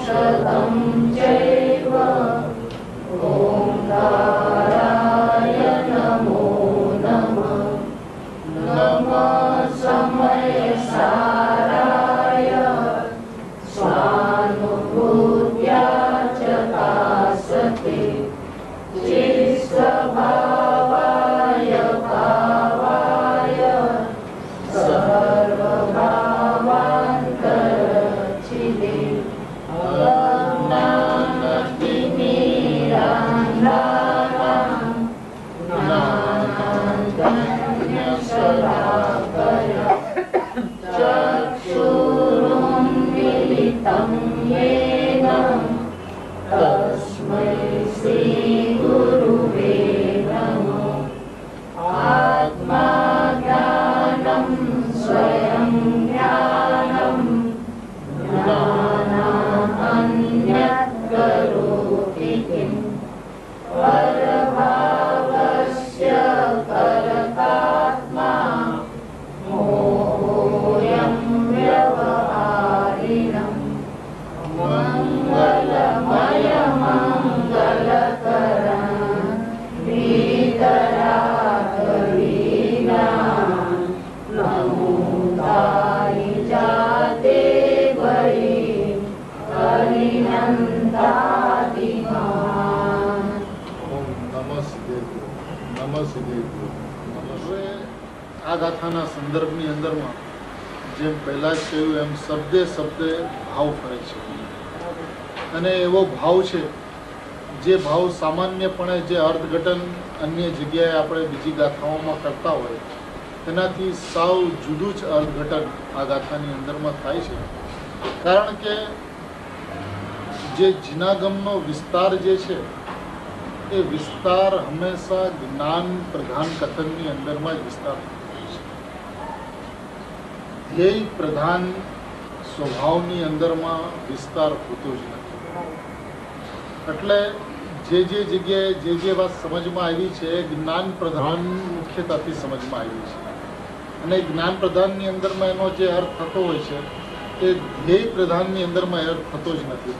शतं चैव ओंकाराय नमो नमः नमः समयसाराय स्वानुभूत्या च कासते चित्स्वभावाय भावाय सर्वभावान्तरचिदे अज्ञानतिमिरान्धानां ज्ञानाञ्जनशलाकया चक्षुरुन्मीलितं येन तस्मै श्रीगुरुवे नमः आत्मा ज्ञानं स्वयं ज्ञानं ज्ञानान्यत् करोति किं परभावस्य परतात्मा मोहोऽयं व्यवहारिणम् मंगलमंगलकरं वीतरागवीनां नमोताय जाते वै हरिनंदादिमान्। નમસ્તે. હવે આ ગાથાના સંદર્ભની અંદરમાં જેમ પહેલાં જ કહ્યું એમ શબ્દે શબ્દે ભાવ ફરે છે અને એવો ભાવ છે જે ભાવ સામાન્યપણે જે અર્થઘટન અન્ય જગ્યાએ આપણે બીજી ગાથાઓમાં કરતા હોય તેનાથી સાવ જુદું જ અર્થઘટન આ ગાથાની અંદરમાં થાય છે. કારણ કે જે જીનાગમનો વિસ્તાર જે છે એ વિસ્તાર હંમેશા જ્ઞાન પ્રધાન કથનની અંદરમાં જ વિસ્તાર થાય છે. ધ્યેય પ્રધાન સ્વભાવની અંદરમાં વિસ્તાર હોતો જ નથી. એટલે જે જગ્યાએ જે વાત સમજમાં આવી છે એ જ્ઞાન પ્રધાન મુખ્યતાથી સમજમાં આવી છે અને જ્ઞાન પ્રધાનની અંદરમાં એનો જે અર્થ થતો હોય છે એ ધ્યેય પ્રધાનની અંદરમાં અર્થ થતો જ નથી.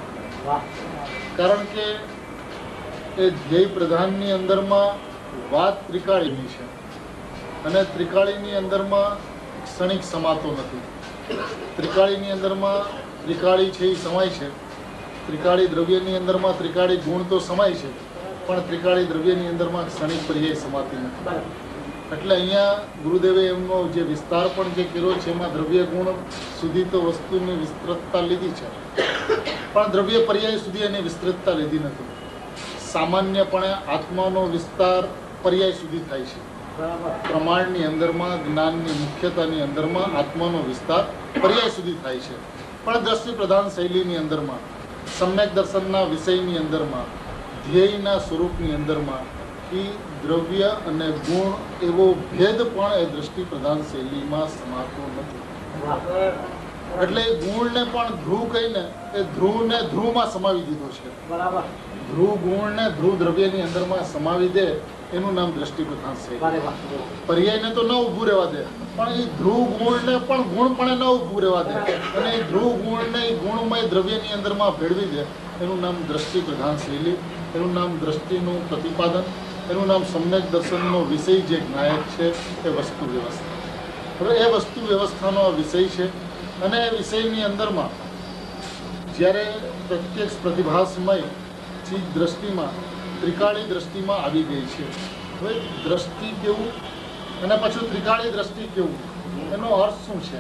કારણ કે એ ધ્યેય પ્રધાનની અંદરમાં વાત ત્રિકાળીની છે અને ત્રિકાળીની અંદરમાં ક્ષણિક સમાતો નથી. ત્રિકાળીની અંદરમાં ત્રિકાળી છે એ સમાય છે. ત્રિકાળી દ્રવ્યની અંદરમાં ત્રિકાળી ગુણ તો સમાય છે પણ ત્રિકાળી દ્રવ્યની અંદરમાં ક્ષણિક પર્યાય સમાતી નથી. એટલે અહીંયા ગુરુદેવે એમનો જે વિસ્તાર પણ જે કર્યો છે એમાં દ્રવ્ય ગુણ સુધી તો વસ્તુની વિસ્તૃતતા લીધી છે પણ દ્રવ્ય પર્યાય સુધી એની વિસ્તૃતતા લીધી નથી. સામાન્યપણે આત્માનો વિસ્તાર પર્યાય સુધી થાય છે. પ્રમાણની અંદરમાં જ્ઞાનની મુખ્યતાની અંદરમાં આત્માનો વિસ્તાર પર્યાય સુધી થાય છે પણ દ્રષ્ટિ પ્રધાન શૈલીની અંદરમાં સમ્યક દર્શનના વિષયની અંદરમાં ધ્યેયના સ્વરૂપની અંદરમાં એ દ્રવ્ય અને ગુણ એવો ભેદ પણ એ દ્રષ્ટિ પ્રધાન શૈલીમાં સમાતો નથી. એટલે ગુણને પણ ધ્રુવ કહીને એ ધ્રુવને ધ્રુવમાં સમાવી દીધો છે. ધ્રુવ ગુણને ધ્રુવ દ્રવ્યની અંદરમાં સમાવી દે એનું નામ દ્રષ્ટિ પ્રધાન શૈલી. પર્યાયને તો ન ઊભું રહેવા દે પણ એ ધ્રુવ ગુણને પણ ગુણપણે ન ઊભું રહેવા દે અને એ ધ્રુવ ગુણને એ ગુણમય દ્રવ્યની અંદરમાં ભેળવી દે એનું નામ દ્રષ્ટિ પ્રધાન શૈલી, એનું નામ દ્રષ્ટિનું પ્રતિપાદન, એનું નામ સમ્યક દર્શનનો વિષય જે જ્ઞાયક છે એ વસ્તુ વ્યવસ્થા. હવે એ વસ્તુ વ્યવસ્થાનો આ વિષય છે અને એ વિષયની અંદરમાં જ્યારે પ્રત્યક્ષ પ્રતિભાસમય ચીજ દ્રષ્ટિમાં ત્રિકાળી દ્રષ્ટિમાં આવી ગઈ છે. હવે દ્રષ્ટિ કેવું અને પછી ત્રિકાળી દ્રષ્ટિ કેવું એનો અર્થ શું છે?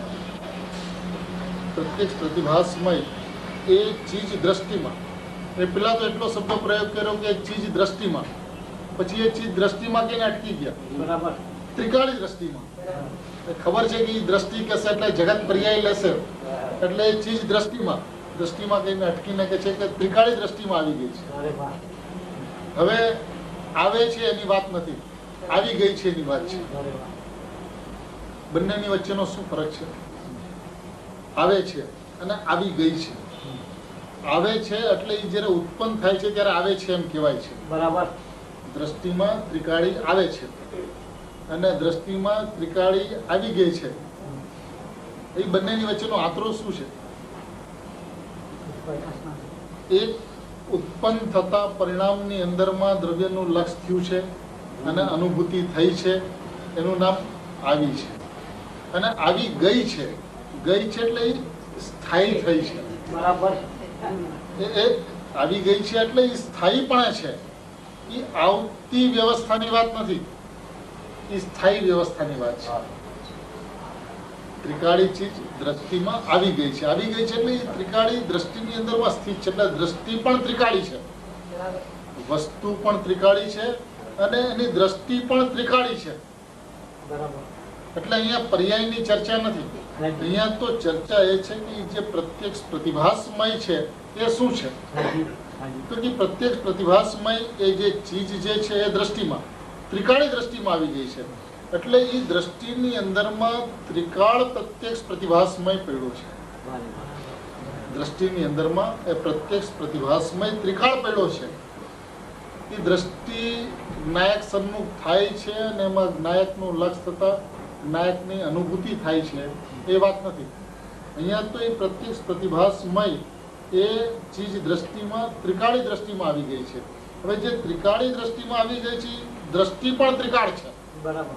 પ્રત્યક્ષ પ્રતિભાસમય એ ચીજ દ્રષ્ટિમાં એ પેલા તો એટલો શબ્દ પ્રયોગ કર્યો કે ચીજ દ્રષ્ટિમાં, પછી એ ચીજ દ્રષ્ટિમાં કઈને અટકી ગયા. બરાબર. ત્રિકાળી દ્રષ્ટિમાં ખબર છે કે દ્રષ્ટિ કહેશે એટલે જગત પર્યાય લેશે એટલે એ ચીજ દ્રષ્ટિમાં કઈને અટકીને કે છે કે ત્રિકાળી દ્રષ્ટિમાં આવી ગઈ છે. હવે આવે છે એની વાત નથી, આવી ગઈ છે એની વાત છે. બંનેની વચ્ચેનો શું ફરક છે? આવે છે અને આવી ગઈ છે. આવે છે એટલે એ જ્યારે ઉત્પન્ન થાય છે ત્યારે આવે છે એમ કહેવાય છે. બરાબર. દ્રષ્ટિમાં ત્રિકાળી આવે છે અને દ્રષ્ટિમાં ત્રિકાળી આવી ગઈ છે. એ બંનેની વચ્ચેનો આંતરો શું છે? એક ઉત્પન્ન થતા પરિણામની અંદરમાં દ્રવ્યનું લક્ષ થયું છે અને અનુભૂતિ થઈ છે, એનું નામ આવી છે. અને આવી ગઈ છે એટલે એ સ્થાયી થઈ છે. બરાબર. એ આવી ગઈ છે એટલે એ સ્થાયીપણે છે. એ આવતી વ્યવસ્થાની વાત નથી, એ સ્થાયી વ્યવસ્થાની વાત છે. ત્રિકાળી ચીજ દ્રષ્ટિમાં આવી ગઈ છે. આવી ગઈ છે એટલે એ ત્રિકાળી દ્રષ્ટિની અંદરમાં સ્થિત છે. એટલે દ્રષ્ટિ પણ ત્રિકાળી છે, વસ્તુ પણ ત્રિકાળી છે અને એની દ્રષ્ટિ પણ ત્રિકાળી છે. બરાબર. એટલે અહીંયા પર્યાયની ચર્ચા નથી. અહીંયા તો ચર્ચા એ છે કે જે પ્રત્યક્ષ પ્રતિભાસમય છે એ શું છે? તો કે પ્રત્યક્ષ પ્રતિભાસમય એ જે ચીજ જે છે એ દ્રષ્ટિમાં ત્રિકાળી દ્રષ્ટિમાં આવી ગઈ છે. એટલે એ દ્રષ્ટિની અંદરમાં ત્રિકાળ પ્રત્યક્ષ પ્રતિભાસમય પડ્યો છે. દ્રષ્ટિની અંદરમાં એ પ્રત્યક્ષ પ્રતિભાસમય ત્રિકાળ પડ્યો છે. એ દ્રષ્ટિ જ્ઞાયક સન્મુખ થાય છે અને એમાં જ્ઞાયકનું લક્ષ થતા જ્ઞાયકની અનુભૂતિ થાય છે એ વાત નથી. અહીંયા તો એ પ્રત્યક્ષ પ્રતિભાસમય એ ચીજ દ્રષ્ટિમાં ત્રિકાળી દ્રષ્ટિમાં આવી ગઈ છે. હવે જે ત્રિકાળી દ્રષ્ટિમાં આવી ગઈ છે દ્રષ્ટિ પણ ત્રિકાળ છે. બરાબર.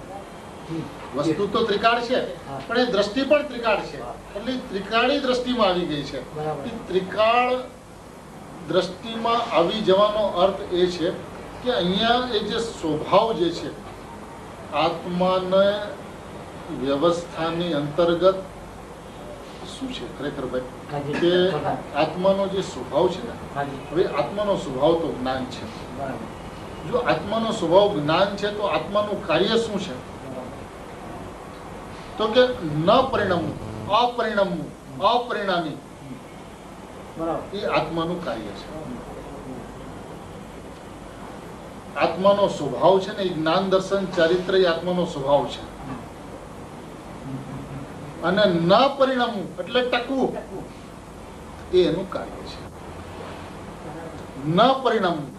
વસ્તુ તો ત્રિકાળ છે પણ એ દ્રષ્ટિ પણ ત્રિકાળ છે. એટલે ત્રિકાળી દ્રષ્ટિમાં આવી ગઈ છે. એ ત્રિકાળ દ્રષ્ટિમાં આવી જવાનો અર્થ એ છે કે અહીંયા એ જે સ્વભાવ જે છે આત્માને વ્યવસ્થાની અંતર્ગત શું છે ખરેખર ભાઈ કે આત્માનો જે સ્વભાવ છે ને, હવે આત્માનો સ્વભાવ તો જ્ઞાન છે. જો આત્માનો સ્વભાવ જ્ઞાન છે તો આત્માનું કાર્ય શું છે? તો કે ન પરિણમવું, અપરિણમવું, અપરિણામી એ આત્માનું કાર્ય છે. આત્માનો સ્વભાવ છે ને એ જ્ઞાન દર્શન ચારિત્ર એ આત્માનો સ્વભાવ છે. અને ન પરિણમવું એટલે ટકવું એ એનું કાર્ય છે. ન પરિણમવું,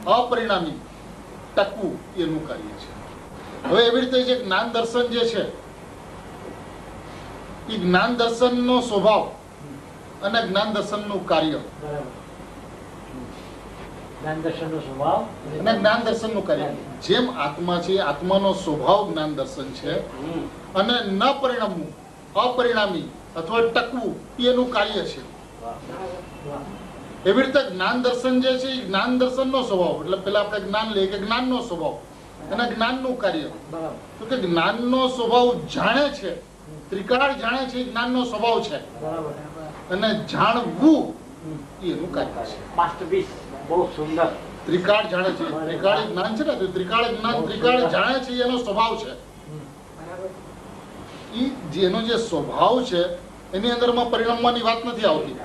અપરિણામી, ટકવું એનું કાર્ય છે. હવે એવી રીતે જે જ્ઞાન દર્શન જે છે એ જ્ઞાન દર્શનનો સ્વભાવ અને જ્ઞાન દર્શનનું કાર્ય જ્ઞાન દર્શનનો સ્વભાવ અને જ્ઞાન દર્શનનું કાર્ય. જેમ આત્મા છે આત્માનો સ્વભાવ જ્ઞાન દર્શન છે અને ન પરિણમવું, અપરિણામી અથવા ટકવું એનું કાર્ય છે. એવી રીતે જ્ઞાન દર્શન જે છે એ જ્ઞાન દર્શનનો સ્વભાવ એટલે પેલા આપણે જ્ઞાન લઈએ કે જ્ઞાનનો સ્વભાવ અને જ્ઞાનનું કાર્ય. તો કે જ્ઞાનનો સ્વભાવ જાણે છે, ત્રિકાળ જાણે છે, જ્ઞાનનો સ્વભાવ છે અને જાણવું એનું કાર્ય છે. માસ્ટરપીસ બહુ સુંદર. ત્રિકાળ જાણે છે, ત્રિકાળી જ્ઞાન છે ને, ત્રિકાળ જ્ઞાન ત્રિકાળ જાણે છે એનો સ્વભાવ છે. એ જેનો જે સ્વભાવ છે એની અંદરમાં પરિણામવાની વાત નથી આવતી.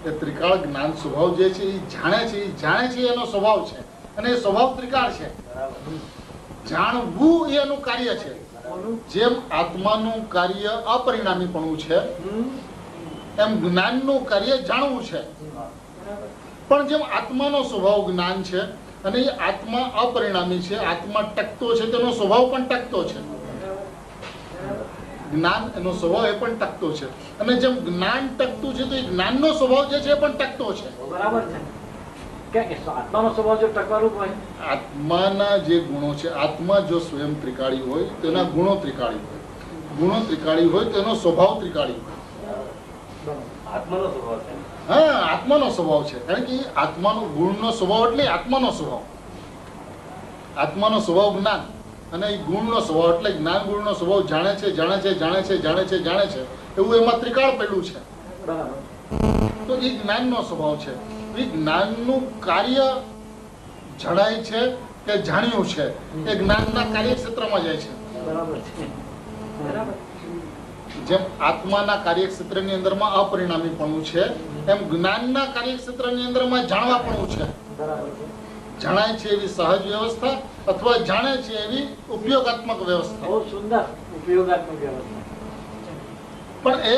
એ ત્રિકાળ જ્ઞાન સ્વભાવ જે છે એ જાણે છે એનો સ્વભાવ છે અને એ સ્વભાવ ત્રિકાળ છે. જાણવું એ એનું કાર્ય છે. જેમ આત્માનું કાર્ય અપરિણામીપણું છે એમ જ્ઞાનનું કાર્ય જાણવું છે. પણ જેમ આત્માનો સ્વભાવ જ્ઞાન છે અને એ આત્મા અપરિણામી છે, આત્મા ટકતો છે, તેનો સ્વભાવ પણ ટકતો છે. જ્ઞાન એનો સ્વભાવ એ પણ ટકતો છે અને જેમ જ્ઞાન ટકતું છે તો એ જ્ઞાનનો સ્વભાવ જે છે એ પણ ટકતો છે. બરાબર છે કે આત્માનો સ્વભાવ જો ટકવાનું હોય, આત્માના જે ગુણો છે, આત્મા જો સ્વયં ત્રિકાળી હોય તેના ગુણો ત્રિકાળી હોય, ગુણો ત્રિકાળી હોય તેનો સ્વભાવ ત્રિકાળી હોય. આત્માનો સ્વભાવ છે. હા, આત્માનો સ્વભાવ છે. કારણ કે આત્માનો ગુણનો સ્વભાવ એટલે આત્માનો સ્વભાવ. આત્માનો સ્વભાવ જ્ઞાન અને એ ગુણનો સ્વભાવ એટલે જ્ઞાન ગુણનો સ્વભાવ જાણે છે એવું એમાં ત્રિકાળ પેલું છે. તો એ જ્ઞાનનો સ્વભાવ છે. એ જ્ઞાનનું કાર્ય જણાય છે કે જાણ્યું છે એ જ્ઞાનના કાર્યક્ષેત્રમાં જાય છે. જેમ આત્માના કાર્યક્ષેત્રની અંદરમાં અપરિણામીપણું છે એમ જ્ઞાનના કાર્યક્ષેત્રની અંદરમાં જાણવાપણું છે. જણાય છે એવી સહજ વ્યવસ્થા અથવા જાણે છે એવી ઉપયોગાત્મક વ્યવસ્થા. બહુ સુંદર ઉપયોગાત્મક વ્યવસ્થા. પણ એ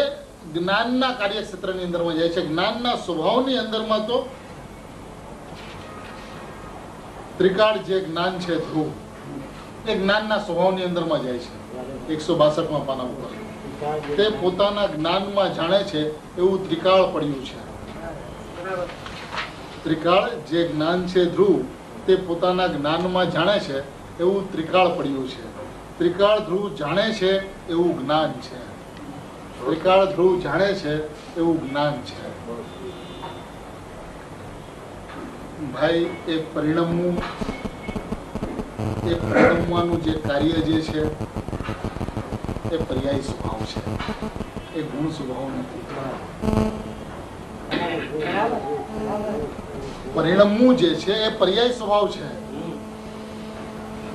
જ્ઞાનના કાર્યક્ષેત્રની અંદરમાં જાય છે. જ્ઞાનના સ્વભાવની અંદરમાં તો ત્રિકાળ જે જ્ઞાન છે ધ્રુવ એ જ્ઞાનના સ્વભાવની અંદરમાં જાય છે. 162માં પાના ઉપર તે પોતાના જ્ઞાનમાં જાણે છે એવું ત્રિકાળ પડ્યું છે. ત્રિકાળ જે જ્ઞાન છે ધ્રુવ તે પોતાના જ્ઞાનમાં જાણે છે એવું ત્રિકાળ પડ્યું છે. ત્રિકાળ ધ્રુવ જાણે છે એવું જ્ઞાન છે. ત્રિકાળ ધ્રુવ જાણે છે એવું જ્ઞાન છે. ભાઈ એ પરિણમવાનું જે કાર્ય જે છે એ પર્યાય સ્વભાવ છે, એ ગુણ સ્વભાવ નથી. પરિણમવું જે છે એ પર્યાય સ્વભાવ છે.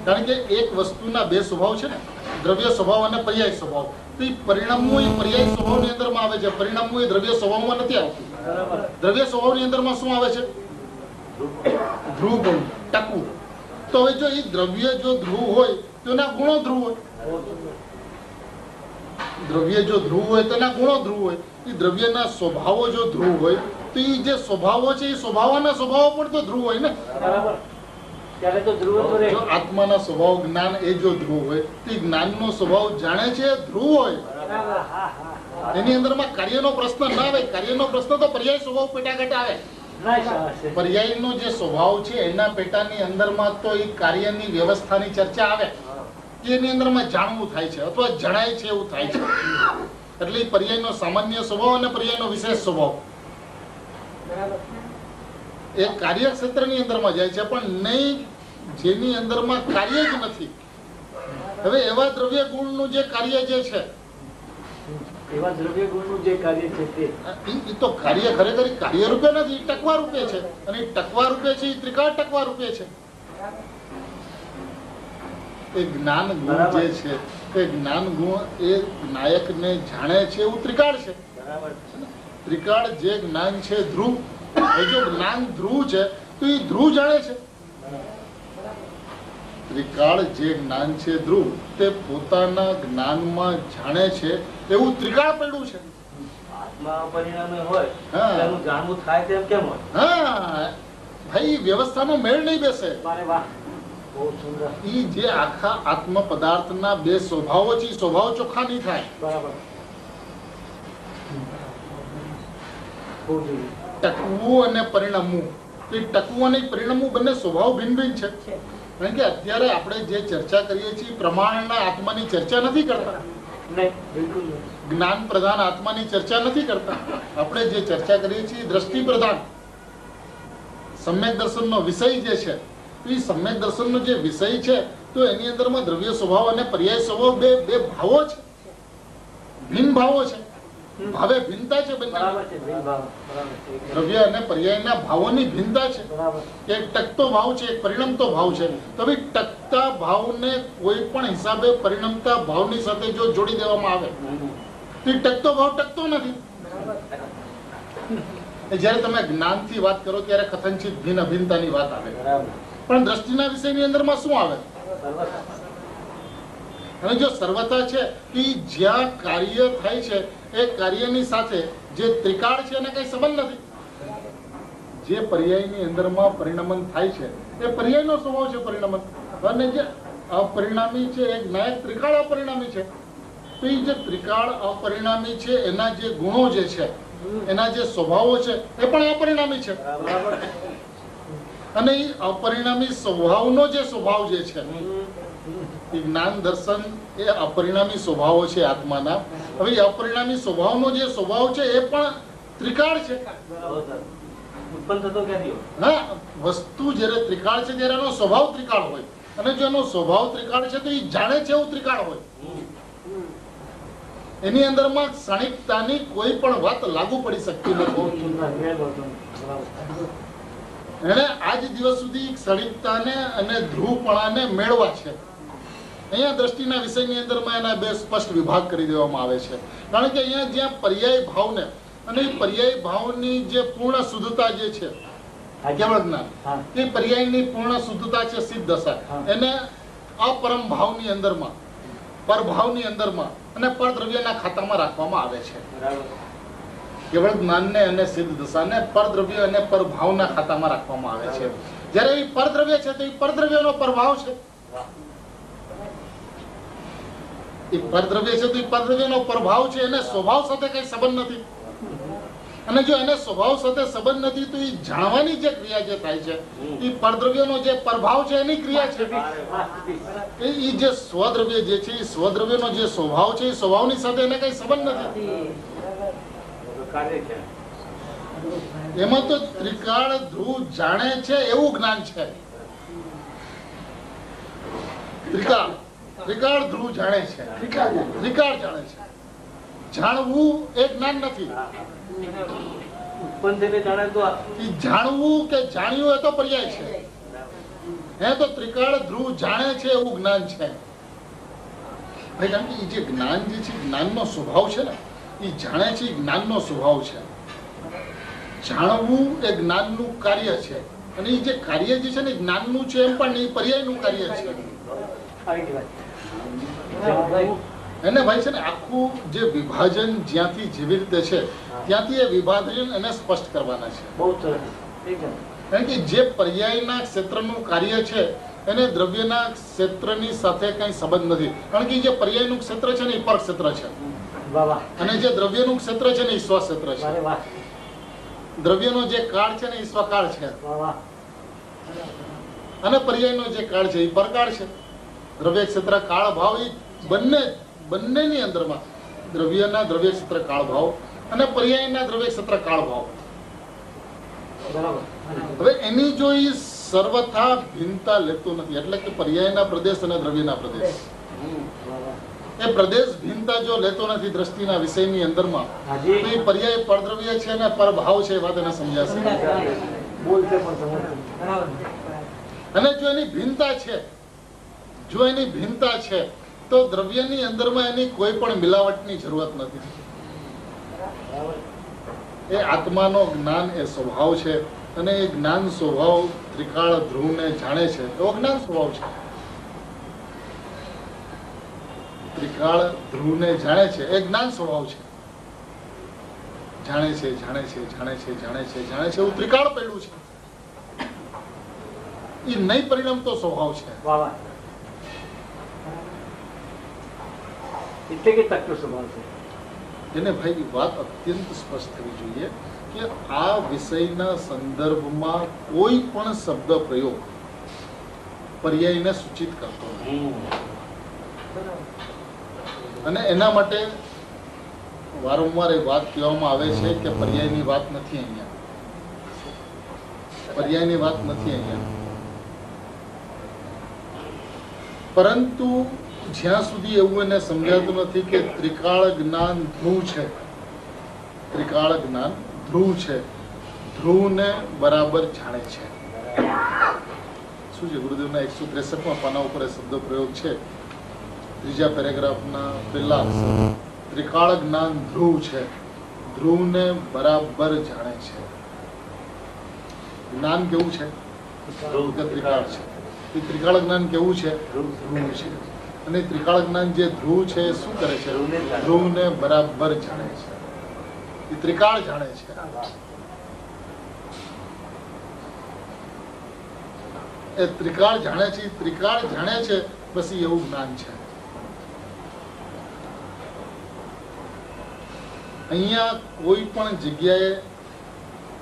કારણ કે એક વસ્તુના બે સ્વભાવ છે ને, દ્રવ્ય સ્વભાવ અને પર્યાય સ્વભાવ. તો એ પરિણમવું એ પર્યાય સ્વભાવની અંદરમાં આવે છે. પરિણમવું એ દ્રવ્ય સ્વભાવમાં નથી આવતું. દ્રવ્ય સ્વભાવની અંદરમાં શું આવે છે? ધ્રુવ ગુણ, ટકવું. તો હવે જો એ દ્રવ્ય જો ધ્રુવ હોય તો એના ગુણો ધ્રુવ હોય. દ્રવ્ય જો ધ્રુવ હોય તો એના ગુણો ધ્રુવ હોય. એ દ્રવ્યના સ્વભાવો જો ધ્રુવ હોય તો એ જે સ્વભાવો છે એ સ્વભાવના સ્વભાવો પણ તો ધ્રુવ હોય ને. જો આત્માના સ્વભાવ જ્ઞાન એ જો ધ્રુવ હોય તો એ જ્ઞાનનો સ્વભાવ જાણે છે ધ્રુવ હોય. એની અંદરમાં કાર્યનો પ્રશ્ન ના આવે. કાર્યનો પ્રશ્ન તો પર્યાય સ્વભાવ પેટા ઘટા આવે. પર્યાયનો જે સ્વભાવ છે એના પેટાની અંદરમાં તો એ કાર્યની વ્યવસ્થાની ચર્ચા આવે. એની અંદરમાં જાણવું થાય છે અથવા જણાય છે એવું થાય છે. એટલે પર્યાયનો સામાન્ય સ્વભાવ અને પર્યાયનો વિશેષ સ્વભાવ એ કાર્યક્ષેત્રની અંદરમાં જાય છે, પણ નહીં જેની અંદરમાં કાર્ય જ નથી. હવે એવા દ્રવ્ય ગુણનું જે કાર્ય જે છે એવા દ્રવ્ય ગુણનું જે કાર્ય છે તે એ તો કાર્ય ખરેખર કાર્ય રૂપે નથી, ટકવા રૂપે છે. અને ટકવા રૂપે છે એ ત્રિકાળ ટકવા રૂપે છે. એ જ્ઞાન ગુણ જે છે એ જ્ઞાન ગુણ એ નાયકને જાણે છે એવું ત્રિકાળ છે. ત્રિકાળ જે જ્ઞાન છે ધ્રુવ, એ જો જ્ઞાન ધ્રુવ છે તો એ ધ્રુવ જાણે છે. ત્રિકાળ જે જ્ઞાન છે ધ્રુવ તે પોતાના જ્ઞાનમાં જાણે છે એવું ત્રિકાળ પડ્યું છે. આત્મા પરિણામે હોય એનું જાણવું થાય તેમ કેમ હોય? હા ભાઈ, વ્યવસ્થાનો મેળ નહીં બેસે. વાહ, બહુ સુંદર. ઈ જે આખા આત્મ પદાર્થના બે સ્વભાવો છે સ્વભાવ ચોખ્ખા નહીં થાય. બરાબર. ટકવું અને પરિણમવું, ટકવું અને પરિણમવું બંને સ્વભાવ ભિન્ન ભિન્ન છે. કારણ કે અત્યારે આપણે જે ચર્ચા કરીએ છીએ પ્રમાણના આત્માની ચર્ચા નથી કરતા. જ્ઞાન પ્રધાન આત્માની ચર્ચા નથી કરતા. આપણે જે ચર્ચા કરીએ છીએ દ્રષ્ટિ પ્રધાન સમ્યક દર્શનનો વિષય જે છે, એ સમ્યક દર્શનનો જે વિષય છે તો એની અંદરમાં દ્રવ્ય સ્વભાવ અને પર્યાય સ્વભાવ બે ભાવો છે, ભિન્ન ભાવો છે. ભાવે ભિન્નતા છે બંને. દ્રવ્ય અને પર્યાયના ભાવોની ભિન્નતા છે. એક ટકતો ભાવ છે, એક પરિણમતો ભાવ છે. તો ભાઈ ટકતા ભાવને કોઈ પણ હિસાબે પરિણમતા ભાવની સાથે જો જોડી દેવામાં આવે તો ટકતો ભાવ ટકતો નથી. જયારે તમે જ્ઞાનથી વાત કરો ત્યારે કથનચિત ભિન્ન અભિન્નતાની વાત આવે, પણ દ્રષ્ટિના વિષયની અંદરમાં શું આવે? અને જો સર્વતા છે એ જ્યાં કાર્ય થાય છે એ કાર્યની સાથે જે ત્રિકાળ છે એને કઈ સંબંધ નથી. જે પર્યાયની અંદરમાં પરિણમન થાય છે એ પર્યાયનો સ્વભાવ છે પરિણમન. અને જે અપરિણામી છે એક નાયક ત્રિકાળ અપરિણામી છે. તો એ જે ત્રિકાળ અપરિણામી છે એના જે ગુણો જે છે, એના જે સ્વભાવો છે એ પણ અપરિણામી છે. અને એ અપરિણામી સ્વભાવનો જે સ્વભાવ જે છે જ્ઞાન દર્શન એ અપરિણામી સ્વભાવો છે આત્માના. હવે અપરિણામી સ્વભાવનો જે સ્વભાવ છે એ પણ ત્રિકાળ છે. હા, વસ્તુ જયારે ત્રિકાળ છે ત્યારે એનો સ્વભાવ ત્રિકાળ હોય. અને જો એનો સ્વભાવ ત્રિકાળ છે તો એ જાણે છે એવું ત્રિકાળ હોય. એની અંદરમાં ક્ષણિકતાની કોઈ પણ વાત લાગુ પડી શકતી નથી. એને આજ દિવસ સુધી ક્ષણિકતાને અને ધ્રુવપણાને મેળવા છે. અહીંયા દ્રષ્ટિના વિષયની અંદરમાં એના બે સ્પષ્ટ વિભાગ કરી દેવામાં આવે છે. કારણ કે અહીંયા જ્યાં પર્યાય ભાવને અને પર્યાય ભાવની જે પૂર્ણ શુદ્ધતા જે છે કેવળ જ્ઞાન, એ પર્યાયની પૂર્ણ શુદ્ધતા છે સિદ્ધ દશા, એને અપરમ ભાવની અંદરમાં, પરભાવની અંદરમાં અને પરદ્રવ્યના ખાતામાં રાખવામાં આવે છે. કેવળ જ્ઞાનને અને સિદ્ધ દશાને પરદ્રવ્ય અને પરભાવના ખાતામાં રાખવામાં આવે છે. જ્યારે એ પરદ્રવ્ય છે તો એ પરદ્રવ્યનો પરભાવ છે. એ પરદ્રવ્ય છે તો એ પરદ્રવ્યનો પ્રભાવ છે, એને સ્વભાવ સાથે કઈ સંબંધ નથી. અને જો એને સ્વભાવ સાથે સંબંધ નથી તો એ જાણવાની જે ક્રિયા જે થાય છે એ પરદ્રવ્યનો જે પ્રભાવ છે એની ક્રિયા છે. એ જે સ્વદ્રવ્ય જે છે એ સ્વદ્રવ્યનો જે સ્વભાવ છે એ સ્વભાવની સાથે એને કઈ સંબંધ નથી. એમાં તો ત્રિકાળ ધ્રુવ જાણે છે એવું જ્ઞાન છે. ત્રિકાળ ધ્રુવ જાણે છે, ત્રિકાળ જાણે છે. જાણવું એ જ્ઞાન નથી. જાણવું કે જાણ્યું એ તો પર્યાય છે. એ તો ત્રિકાળ ધ્રુવ જાણે છે એવું જ્ઞાન છે. કારણ કે એ જે જ્ઞાન જે છે જ્ઞાનનો સ્વભાવ છે ને એ જાણે છે, જ્ઞાનનો સ્વભાવ છે. જાણવું એ જ્ઞાનનું કાર્ય છે અને એ જે કાર્ય જે છે ને જ્ઞાનનું છે એમ પણ એ પર્યાયનું કાર્ય છે. એને ભાઈ છે ને આખું જે વિભાજન જ્યાંથી જેવી રીતે છે ત્યાંથી એ વિભાજન એને સ્પષ્ટ કરવાના છે. કારણ કે જે પર્યાયના ક્ષેત્રનું કાર્ય છે એને દ્રવ્યના ક્ષેત્રની સાથે કઈ સંબંધ નથી. કારણ કે જે પર્યાયનું ક્ષેત્ર છે ને એ પર ક્ષેત્ર છે અને જે દ્રવ્યનું ક્ષેત્ર છે ને એ સ્વ ક્ષેત્ર છે. દ્રવ્યનો જે કાળ છે ને એ સ્વકાળ છે અને પર્યાયનો જે કાળ છે એ પરકાળ છે. દ્રવ્ય ક્ષેત્ર કાળ ભાવ એ બંનેની અંદરમાં દ્રવ્યના દ્રવ્ય ક્ષેત્ર કાળ ભાવ અને પર્યાયના દ્રવ્ય ક્ષેત્ર કાળ ભાવ. હવે એની જો એ સર્વથા ભિન્નતા લેતું નથી, એટલે કે પર્યાયના પ્રદેશ અને દ્રવ્યના પ્રદેશ એ પ્રદેશ ભિન્નતા જો લેતો નથી દ્રષ્ટિના વિષયની અંદરમાં તો એ પર્યાય પરદ્રવ્ય છે અને પરભાવ છે. એ વાત એને સમજાશે. અને જો એની ભિન્નતા છે તો દ્રવ્યની અંદરમાં એની કોઈ પણ મિલાવટની જરૂરત નથી. એ આત્માનો જ્ઞાન એ સ્વભાવ છે અને એ જ્ઞાન સ્વભાવ ત્રિકાળ ધ્રુવને જાણે છે એવો જ્ઞાન સ્વભાવ છે. ત્રિકાળ ધ્રુવને જાણે છે એ જ્ઞાન સ્વભાવ છે. જાણે છે એવું ત્રિકાળ પડ્યું છે. એ નહીં પરિણમતો સ્વભાવ છે. એને ભાઈ વાત અત્યંત સ્પષ્ટ થવી જોઈએ કે આ વિષયના સંદર્ભમાં કોઈ પણ શબ્દ પ્રયોગ પર્યાયને સૂચિત કરતો નથી. અને એના માટે વારંવાર એ વાત કહેવામાં આવે છે કે પર્યાયની વાત નથી અહીંયા. પરંતુ જ્યાં સુધી એવું એને સમજાતું નથી કે ત્રિકાળ જ્ઞાન ધ્રુવ છે, ધ્રુવને બરાબર જાણે છે. શું છે ગુરુદેવના 163માં પાના ઉપર શબ્દ પ્રયોગ છે, ત્રીજા પેરેગ્રાફના પહેલા ત્રિકાળ જ્ઞાન ધ્રુવ છે, ધ્રુવને બરાબર જાણે છે. જ્ઞાન કેવું છે? ત્રિકાળ છે. એ ત્રિકાળ જ્ઞાન કેવું છે? ધ્રુવ છે. અને ત્રિકાળ જ્ઞાન જે ધ્રુવ છે શું કરે છે? ધ્રુવને બરાબર જાણે છે. એ ત્રિકાળ જાણે છે. એ ત્રિકાળ જાણે છે બસ એવું જ્ઞાન છે. અહીંયા કોઈ પણ જગ્યાએ